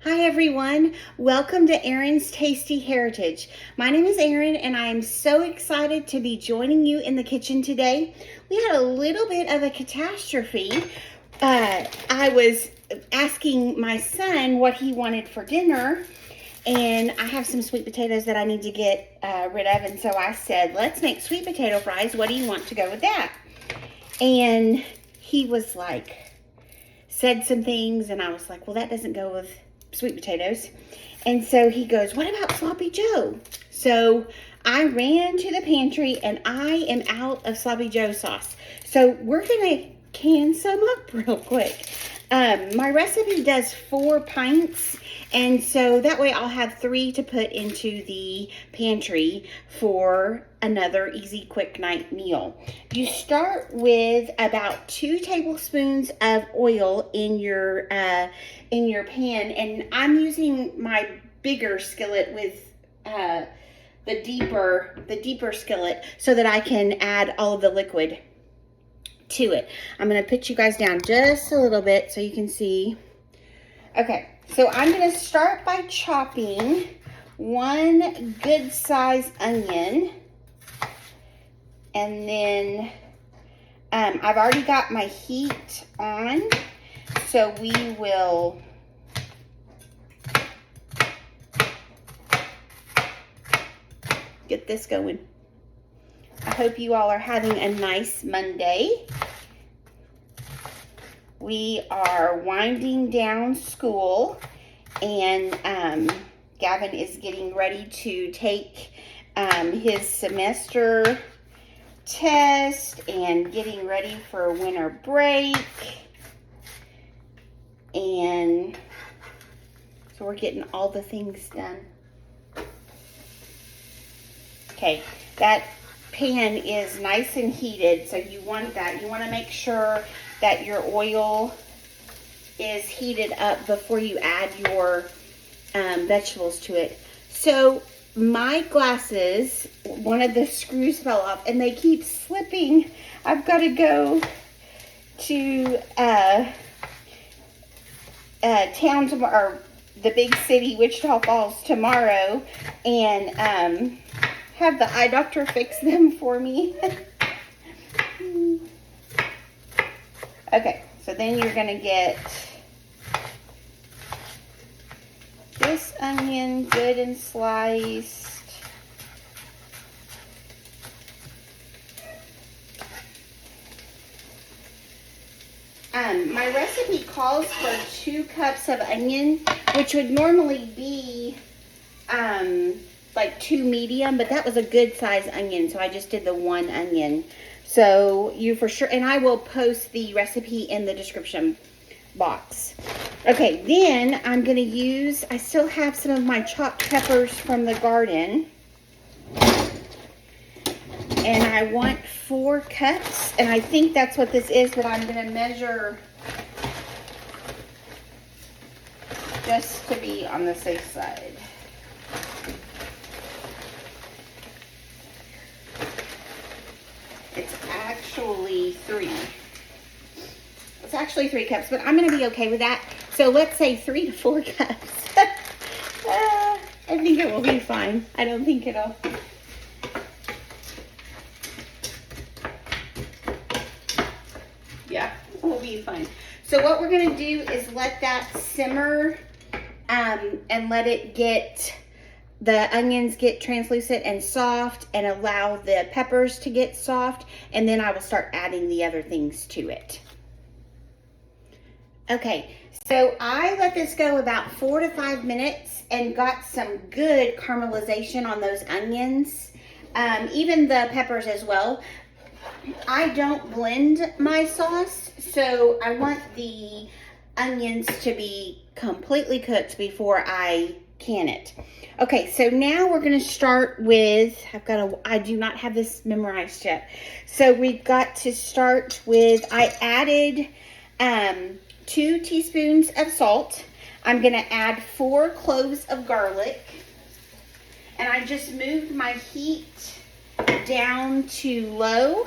Hi everyone, welcome to Erin's Tasty Heritage. My name is Erin and I am so excited to be joining you in the kitchen today. We had a little bit of a catastrophe. I was asking my son what he wanted for dinner, and I have some sweet potatoes that I need to get rid of, and so I said, let's make sweet potato fries. What do you want to go with that? And he was like, said some things, and I was like, well, that doesn't go with sweet potatoes. And so he goes, what about sloppy joe? So I ran to the pantry and I am out of sloppy joe sauce. So we're gonna can some up real quick. My recipe does 4 pints, and so that way I'll have 3 to put into the pantry for another easy quick night meal. You start with about 2 tablespoons of oil in your pan, and I'm using my bigger skillet with the deeper skillet so that I can add all of the liquid to it. I'm going to put you guys down just a little bit so you can see. Okay, so I'm going to start by chopping 1 good size onion, and then I've already got my heat on, so we will get this going. I hope you all are having a nice Monday. We are winding down school, and Gavin is getting ready to take his semester test and getting ready for winter break. And so we're getting all the things done. Okay, that pan is nice and heated, so you want that. You want to make sure that your oil is heated up before you add your vegetables to it. So my glasses, one of the screws fell off and they keep slipping. I've got to go to town tomorrow, or the big city, Wichita Falls, tomorrow, and have the eye doctor fix them for me. Okay, so then you're gonna get this onion good and sliced. My recipe calls for 2 cups of onion, which would normally be like 2 medium, but that was a good size onion, so I just did the 1 onion. So you for sure, and I will post the recipe in the description box. Okay, then I'm gonna use, I still have some of my chopped peppers from the garden, and I want 4 cups, and I think that's what this is, but I'm gonna measure just to be on the safe side. It's actually 3. It's actually 3 cups, but I'm going to be okay with that. So let's say 3 to 4 cups. I think it will be fine. I don't think it'll. Yeah, it will be fine. So what we're going to do is let that simmer and let it get, the onions get translucent and soft, and allow the peppers to get soft, and then I will start adding the other things to it. Okay, so I let this go about 4 to 5 minutes and got some good caramelization on those onions, even the peppers as well. I don't blend my sauce, so I want the onions to be completely cooked before I can it. Okay, so now we're going to start with, I do not have this memorized yet. So we've got to start with, I added 2 teaspoons of salt. I'm going to add 4 cloves of garlic. And I just moved my heat down to low.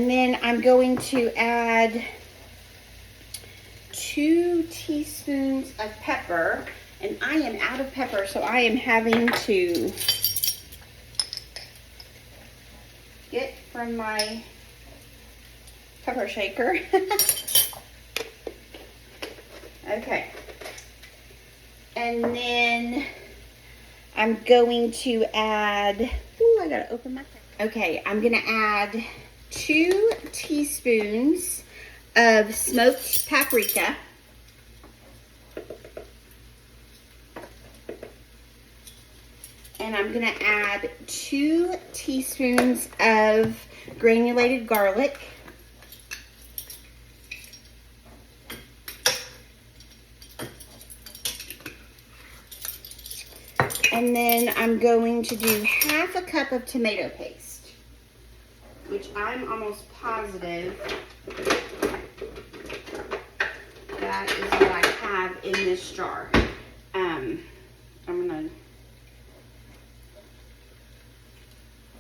And then I'm going to add 2 teaspoons of pepper. And I am out of pepper, so I am having to get from my pepper shaker. Okay. And then I'm going to add, ooh, I gotta open my thing. Okay, I'm gonna add 2 teaspoons of smoked paprika. And I'm gonna add 2 teaspoons of granulated garlic. And then I'm going to do half a cup of tomato paste, which I'm almost positive that is what I have in this jar. I'm gonna,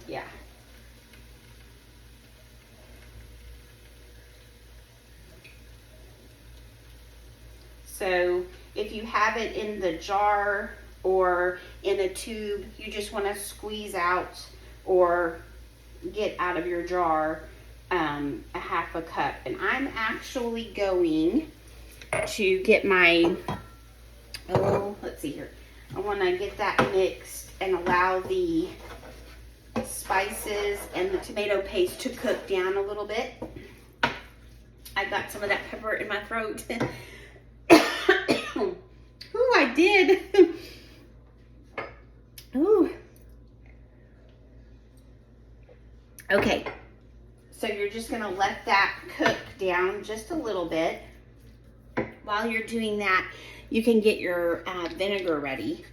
yeah. So if you have it in the jar or in a tube, you just want to squeeze out or get out of your jar a half a cup. And I'm actually going to get my, let's see here. I want to get that mixed and allow the spices and the tomato paste to cook down a little bit. I got some of that pepper in my throat. Ooh, I did. Ooh. Okay, so you're just gonna let that cook down just a little bit. While you're doing that, you can get your vinegar ready.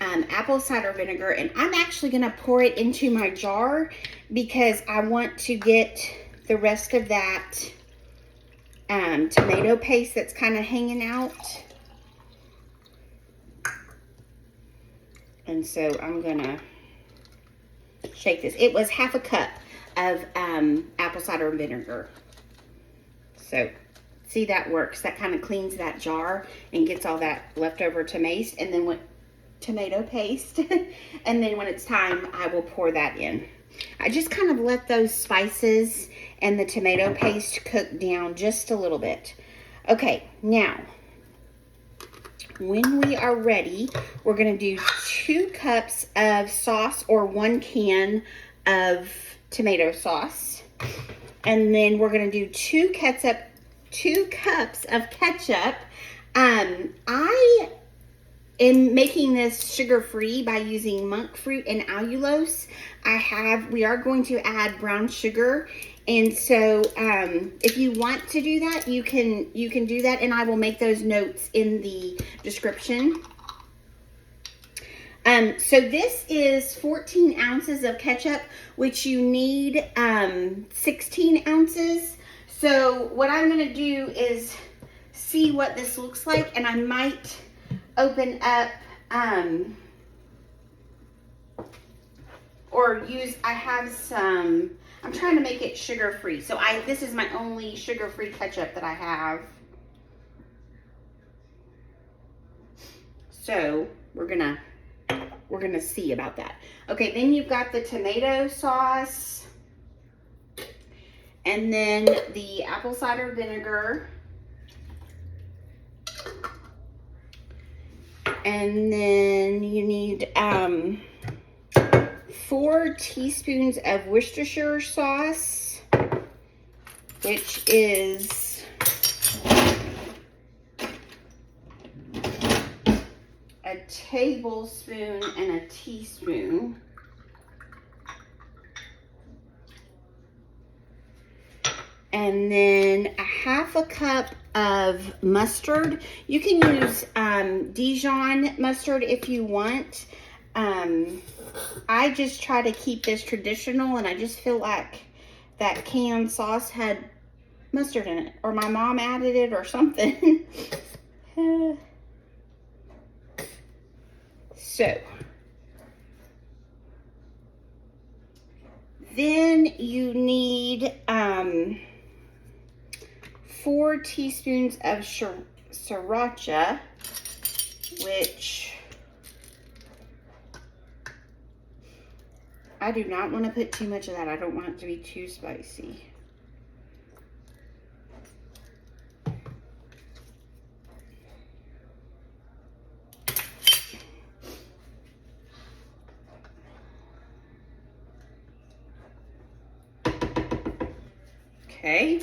Apple cider vinegar, and I'm actually gonna pour it into my jar because I want to get the rest of that tomato paste that's kind of hanging out. And so I'm gonna shake this. It was half a cup of apple cider vinegar. So see, that works. That kind of cleans that jar and gets all that leftover tomato paste. And then when it's time, I will pour that in. I just kind of let those spices and the tomato paste cook down just a little bit. Okay, now, when we are ready, we're going to do 2 cups of sauce or 1 can of tomato sauce. And then we're going to do 2 cups of ketchup. I am making this sugar-free by using monk fruit and allulose. We are going to add brown sugar. And so if you want to do that, you can do that, and I will make those notes in the description. So this is 14 ounces of ketchup, which you need 16 ounces. So what I'm going to do is see what this looks like, and I might open up I have some, I'm trying to make it sugar-free. So this is my only sugar-free ketchup that I have. So we're gonna see about that. Okay, then you've got the tomato sauce, and then the apple cider vinegar, and then you need 4 teaspoons of Worcestershire sauce, which is a tablespoon and a teaspoon. And then a half a cup of mustard. You can use Dijon mustard if you want. I just try to keep this traditional, and I just feel like that canned sauce had mustard in it, or my mom added it or something. So Then you need 4 teaspoons of sriracha, which I do not want to put too much of that. I don't want it to be too spicy. Okay.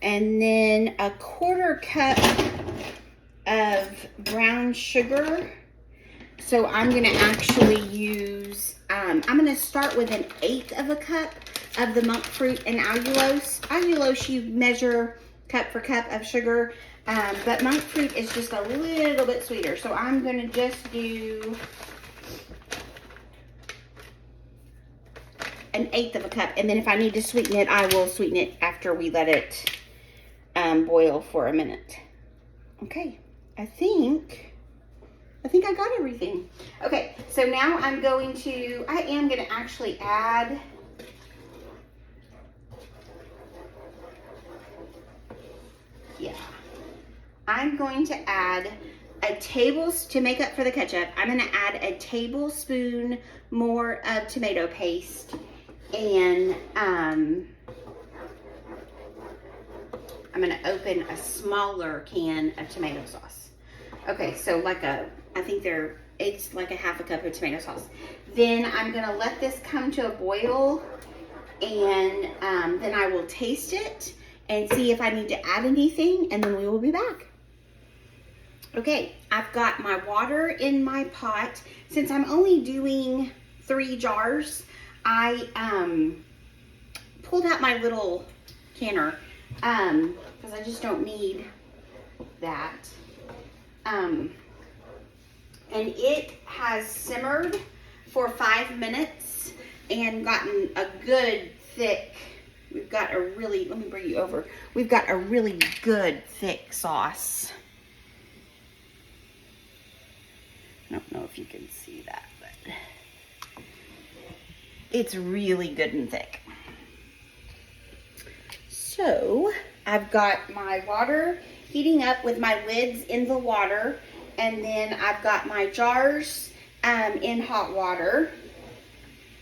And then a 1/4 cup of brown sugar. So I'm going to actually use, I'm going to start with 1/8 of a cup of the monk fruit and allulose. Allulose, you measure cup for cup of sugar, but monk fruit is just a little bit sweeter. So I'm going to just do 1/8 of a cup. And then if I need to sweeten it, I will sweeten it after we let it boil for a minute. Okay, I think I got everything. Okay, so now I am going to actually add I'm going to add to make up for the ketchup, I'm going to add a tablespoon more of tomato paste, and I'm going to open a smaller can of tomato sauce. Okay, so it's like a 1/2 cup of tomato sauce. Then I'm going to let this come to a boil, and then I will taste it and see if I need to add anything, and then we will be back. Okay, I've got my water in my pot. Since I'm only doing 3 jars, I pulled out my little canner because I just don't need that. And it has simmered for 5 minutes and gotten a good thick, let me bring you over. We've got a really good thick sauce. I don't know if you can see that, but it's really good and thick. So I've got my water heating up with my lids in the water, and then I've got my jars in hot water.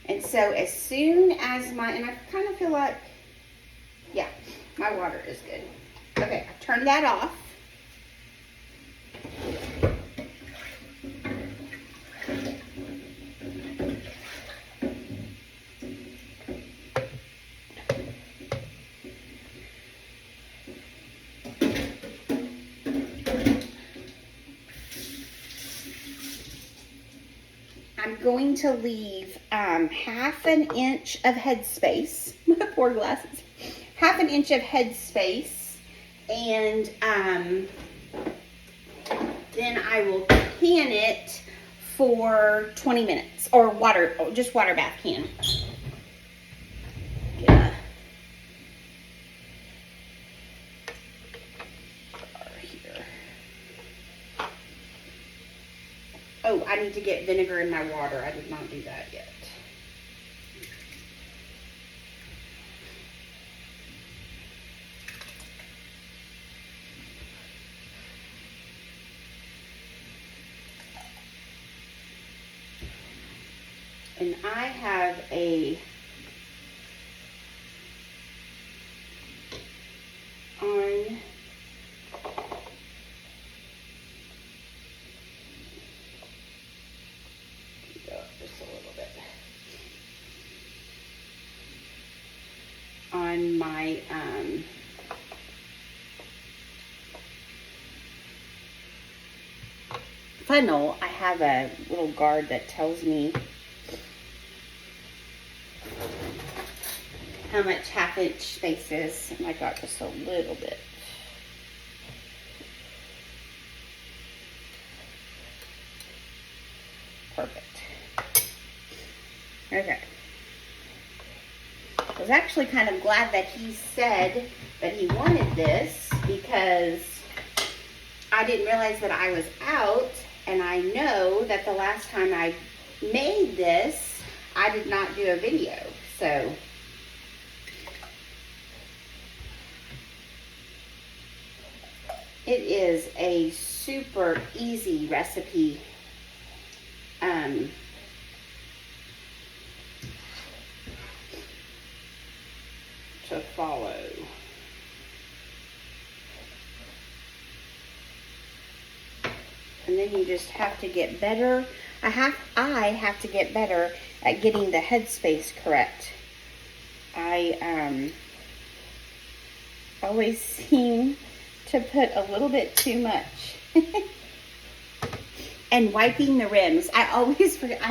And so as soon as and I kind of feel like, yeah, my water is good. Okay, I turned that off. I'm going to leave 1/2 inch of headspace, my poor glasses, 1/2 inch of headspace, and then I will can it for 20 minutes, or just water bath can. Oh, I need to get vinegar in my water. I did not do that yet. And I have on my funnel, I have a little guard that tells me how much 1/2 inch space is, and I got just a little bit. Perfect. Okay. I was actually kind of glad that he said that he wanted this, because I didn't realize that I was out, and I know that the last time I made this, I did not do a video. So it is a super easy recipe. To follow. And then you just have to get better. I have to get better at getting the headspace correct. I always seem to put a little bit too much. And wiping the rims. I always forget.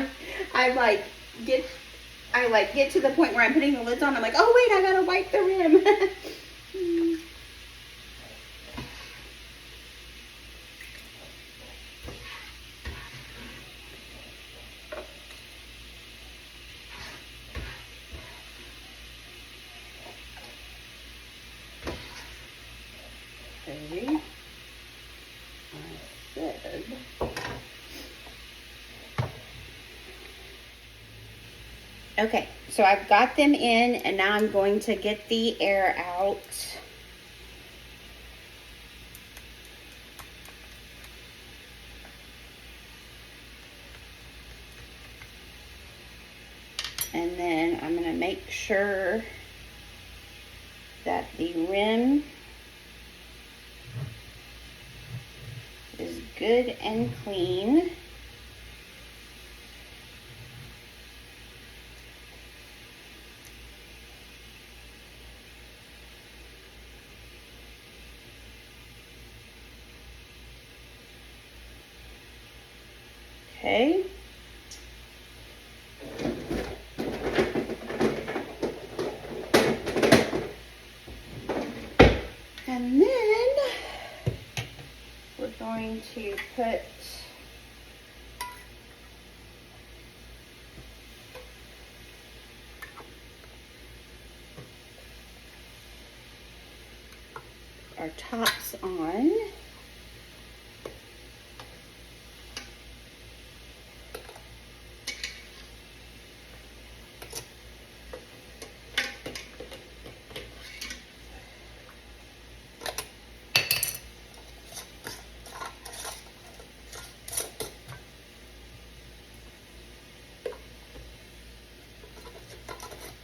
I get to the point where I'm putting the lids on. I'm like, oh wait, I gotta wipe the rim. Okay. I said. Okay, so I've got them in, and now I'm going to get the air out. And then I'm going to make sure that the rim is good and clean. Okay. And then we're going to put our tops on.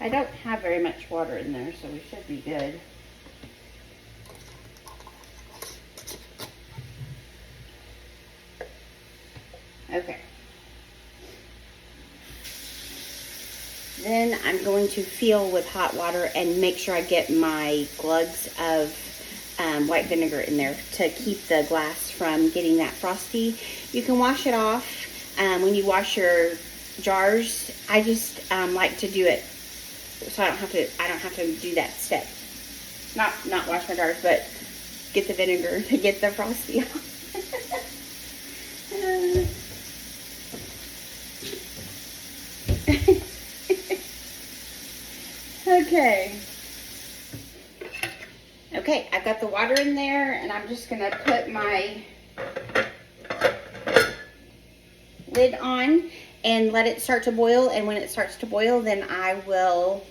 I don't have very much water in there, so we should be good. Okay. Then I'm going to fill with hot water and make sure I get my glugs of white vinegar in there to keep the glass from getting that frosty. You can wash it off when you wash your jars. I just like to do it so I don't have to do that step. Not wash my jars, but get the vinegar to get the frosty off. Okay, I've got the water in there, and I'm just gonna put my lid on and let it start to boil. And when it starts to boil, then I will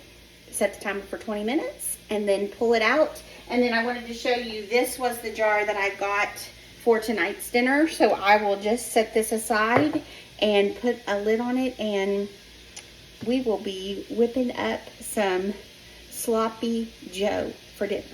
set the timer for 20 minutes and then pull it out. And then I wanted to show you, this was the jar that I got for tonight's dinner. So I will just set this aside and put a lid on it, and we will be whipping up some sloppy Joe for dinner.